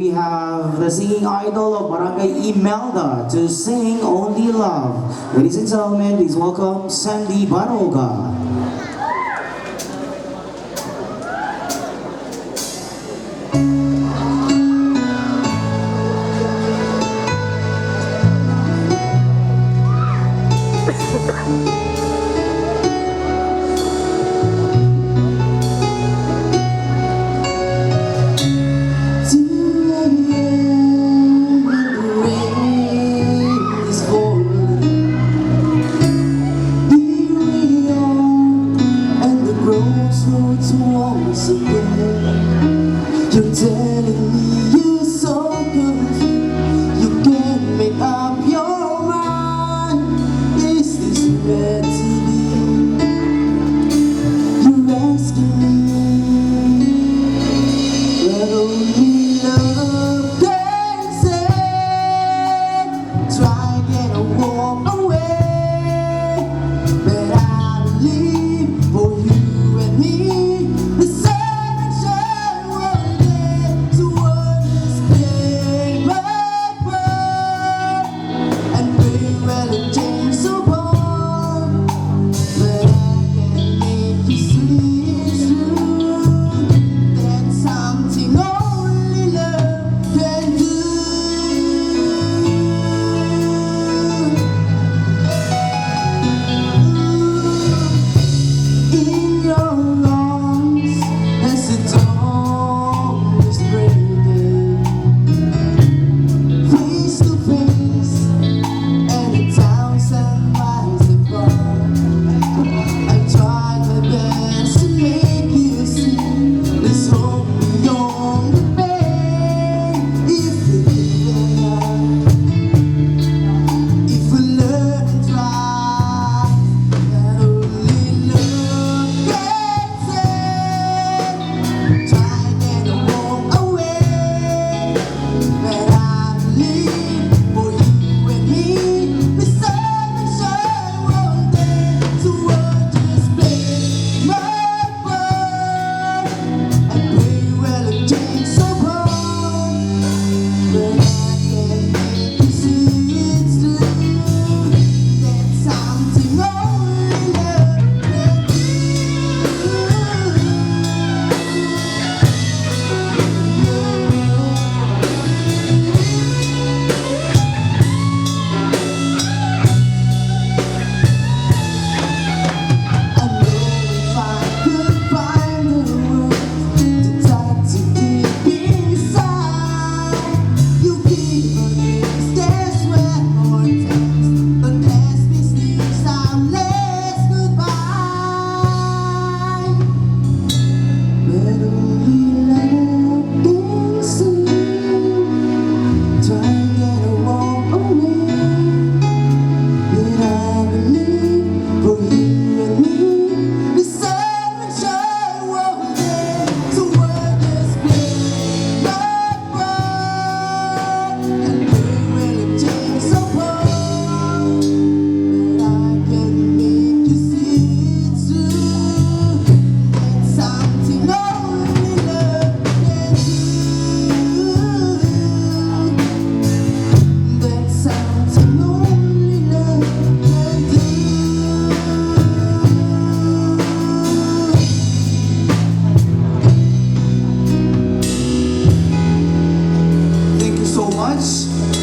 We have the singing idol of Barangay Imelda to sing Only Love. Ladies and gentlemen, please welcome Sandy Baroga. Once again, you're telling me you're so confused. You can't make up your mind. Is this meant to be? You're asking me, but only love can say. Try and walk away, but I believe for you and me.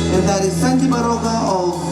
And that is Sandy Baroga of